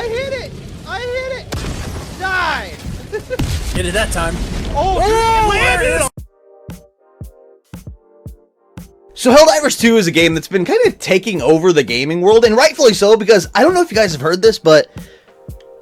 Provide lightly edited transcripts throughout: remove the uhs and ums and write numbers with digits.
I hit it! I hit it! Die! Hit it that time. Oh, dude, it landed! So Helldivers 2 is a game that's been kind of taking over the gaming world, and rightfully so, because I don't know if you guys have heard this, but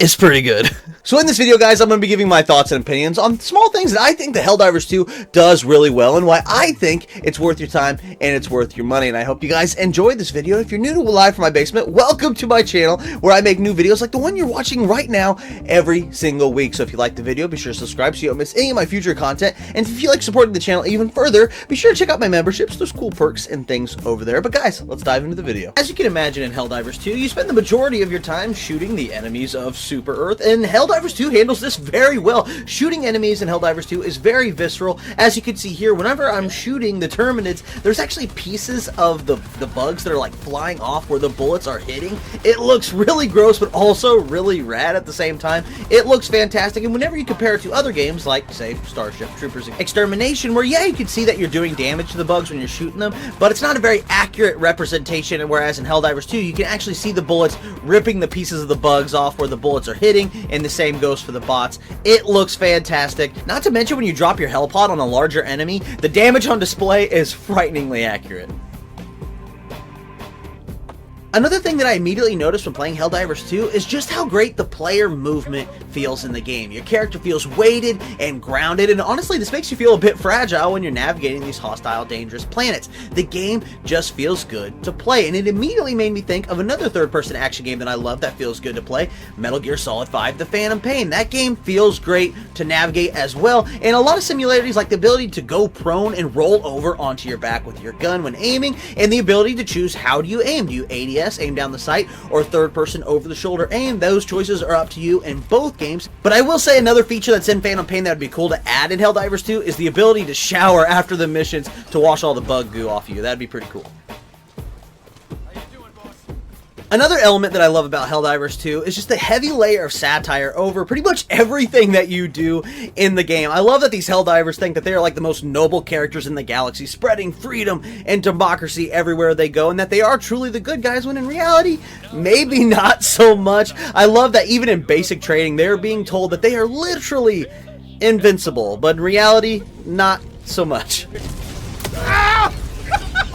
it's pretty good. So in this video, guys, I'm going to be giving my thoughts and opinions on small things that I think the Helldivers 2 does really well, and why I think it's worth your time and it's worth your money. And I hope you guys enjoyed this video. If you're new to Live from My Basement, welcome to my channel, where I make new videos like the one you're watching right now every single week. So if you like the video, be sure to subscribe so you don't miss any of my future content. And if you feel like supporting the channel even further, be sure to check out my memberships. There's cool perks and things over there. But guys, let's dive into the video. As you can imagine, in Helldivers 2, you spend the majority of your time shooting the enemies of Super Earth, and Helldivers 2 handles this very well. Shooting enemies in Helldivers 2 is very visceral. As you can see here, whenever I'm shooting the Terminids, there's actually pieces of the bugs that are like flying off where the bullets are hitting. It looks really gross, but also really rad at the same time. It looks fantastic, and whenever you compare it to other games like, say, Starship Troopers Extermination, where yeah, you can see that you're doing damage to the bugs when you're shooting them, but it's not a very accurate representation, whereas in Helldivers 2, you can actually see the bullets ripping the pieces of the bugs off where the bullets are hitting, and the same goes for the bots. It looks fantastic. Not to mention, when you drop your hell pod on a larger enemy, the damage on display is frighteningly accurate. Another thing that I immediately noticed when playing Helldivers 2 is just how great the player movement feels in the game. Your character feels weighted and grounded, and honestly, this makes you feel a bit fragile when you're navigating these hostile, dangerous planets. The game just feels good to play, and it immediately made me think of another third-person action game that I love that feels good to play, Metal Gear Solid 5: The Phantom Pain. That game feels great to navigate as well, and a lot of similarities like the ability to go prone and roll over onto your back with your gun when aiming, and the ability to choose how do you aim. Do you ADS, aim down the sight, or third person over the shoulder aim? Those choices are up to you in both games. But I will say another feature that's in Phantom Pain that would be cool to add in Helldivers 2 is the ability to shower after the missions to wash all the bug goo off you. That'd be pretty cool. Another element that I love about Helldivers 2 is just the heavy layer of satire over pretty much everything that you do in the game. I love that these Helldivers think that they are like the most noble characters in the galaxy, spreading freedom and democracy everywhere they go, and that they are truly the good guys, when in reality, maybe not so much. I love that even in basic training, they're being told that they are literally invincible, but in reality, not so much. Ah!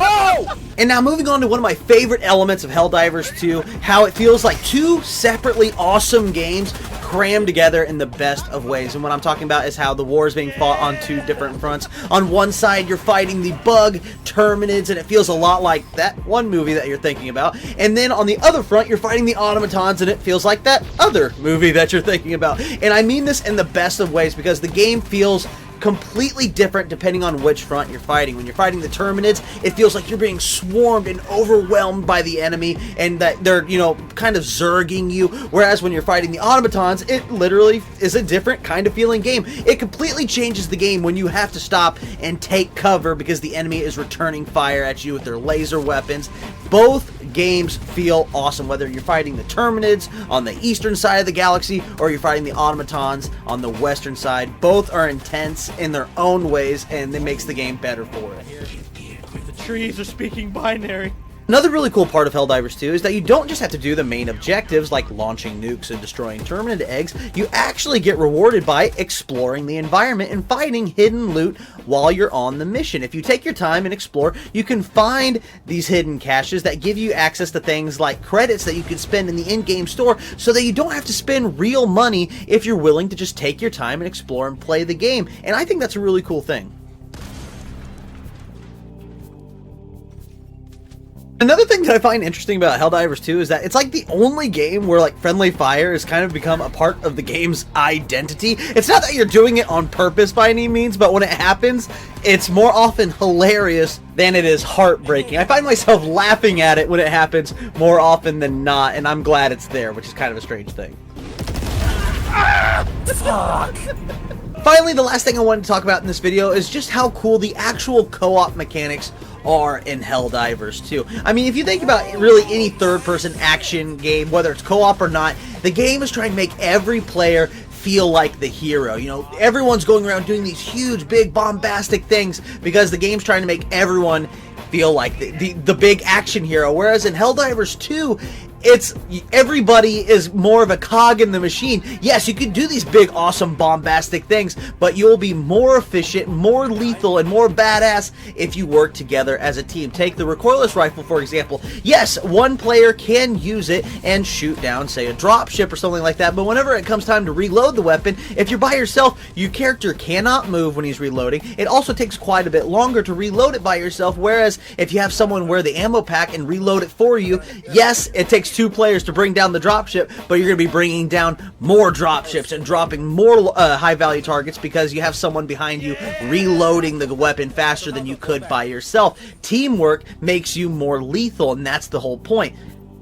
Oh! And now moving on to one of my favorite elements of Helldivers 2, how it feels like two separately awesome games crammed together in the best of ways. And what I'm talking about is how the war is being fought on two different fronts. On one side, you're fighting the bug Terminids, and it feels a lot like that one movie that you're thinking about. And then on the other front, you're fighting the automatons, and it feels like that other movie that you're thinking about. And I mean this in the best of ways, because the game feels completely different depending on which front you're fighting. When you're fighting the Terminids, it feels like you're being swarmed and overwhelmed by the enemy, and that they're, you know, kind of zerging you. Whereas when you're fighting the automatons, it literally is a different kind of feeling game. It completely changes the game when you have to stop and take cover because the enemy is returning fire at you with their laser weapons. Both games feel awesome, whether you're fighting the Terminids on the eastern side of the galaxy or you're fighting the automatons on the western side. Both are intense in their own ways, and it makes the game better for it. The trees are speaking binary. Another really cool part of Helldivers 2 is that you don't just have to do the main objectives like launching nukes and destroying Terminid eggs. You actually get rewarded by exploring the environment and finding hidden loot while you're on the mission. If you take your time and explore, you can find these hidden caches that give you access to things like credits that you can spend in the in-game store, so that you don't have to spend real money if you're willing to just take your time and explore and play the game. And I think that's a really cool thing. Another thing that I find interesting about Helldivers 2 is that it's like the only game where like friendly fire has kind of become a part of the game's identity. It's not that you're doing it on purpose by any means, but when it happens, it's more often hilarious than it is heartbreaking. I find myself laughing at it when it happens more often than not, and I'm glad it's there, which is kind of a strange thing. Ah, fuck. Finally, the last thing I wanted to talk about in this video is just how cool the actual co-op mechanics are in Helldivers 2. I mean, if you think about really any third-person action game, whether it's co-op or not, the game is trying to make every player feel like the hero. You know, everyone's going around doing these huge, big, bombastic things because the game's trying to make everyone feel like the big action hero. Whereas in Helldivers 2, it's everybody is more of a cog in the machine. Yes, you can do these big, awesome, bombastic things, but you'll be more efficient, more lethal, and more badass if you work together as a team. Take the recoilless rifle, for example. Yes, one player can use it and shoot down, say, a dropship or something like that, but whenever it comes time to reload the weapon, if you're by yourself, your character cannot move when he's reloading. It also takes quite a bit longer to reload it by yourself, whereas if you have someone wear the ammo pack and reload it for you, yes, it takes 2 players to bring down the dropship, but you're going to be bringing down more dropships and dropping more high-value targets because you have someone behind you reloading the weapon faster than you could by yourself. Teamwork makes you more lethal, and that's the whole point.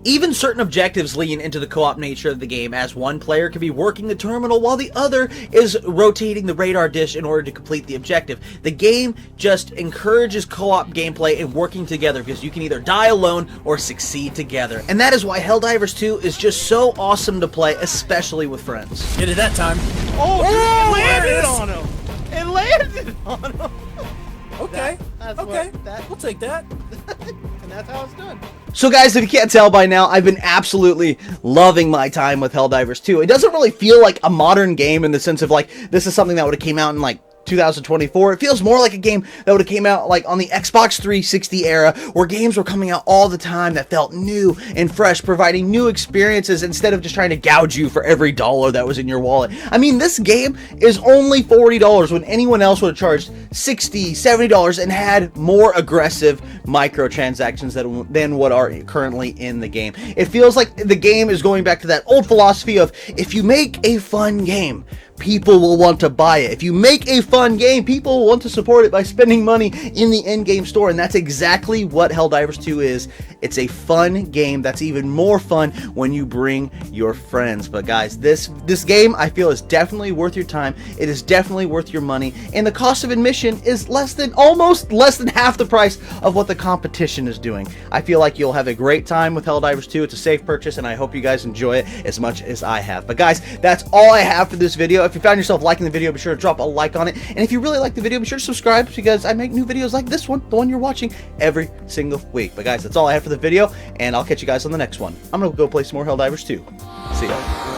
Even certain objectives lean into the co-op nature of the game, as one player can be working the terminal while the other is rotating the radar dish in order to complete the objective. The game just encourages co-op gameplay and working together because you can either die alone or succeed together. And that is why Helldivers 2 is just so awesome to play, especially with friends. Get it that time. Oh, Oh, it there it landed is. on him. It landed on him. Okay. That's Okay. what that, We'll take that. and that's how it's done. So guys, if you can't tell by now, I've been absolutely loving my time with Helldivers 2. It doesn't really feel like a modern game in the sense of like, this is something that would have came out in like 2024. It feels more like a game that would have came out like on the Xbox 360 era, where games were coming out all the time that felt new and fresh, providing new experiences instead of just trying to gouge you for every dollar that was in your wallet. I mean, this game is only $40 when anyone else would have charged $60, $70 and had more aggressive microtransactions than what are currently in the game. It feels like the game is going back to that old philosophy of, if you make a fun game, people will want to buy it. If you make a fun game, people will want to support it by spending money in the in-game store, and that's exactly what Helldivers 2 is. It's a fun game that's even more fun when you bring your friends. But guys, this game I feel is definitely worth your time. It is definitely worth your money, and the cost of admission is almost less than half the price of what the competition is doing. I feel like you'll have a great time with Helldivers 2. It's a safe purchase, and I hope you guys enjoy it as much as I have. But guys, that's all I have for this video. If you found yourself liking the video, be sure to drop a like on it. And if you really like the video, be sure to subscribe, because I make new videos like this one, the one you're watching, every single week. But guys, that's all I have for the video, and I'll catch you guys on the next one. I'm going to go play some more Helldivers 2. See ya.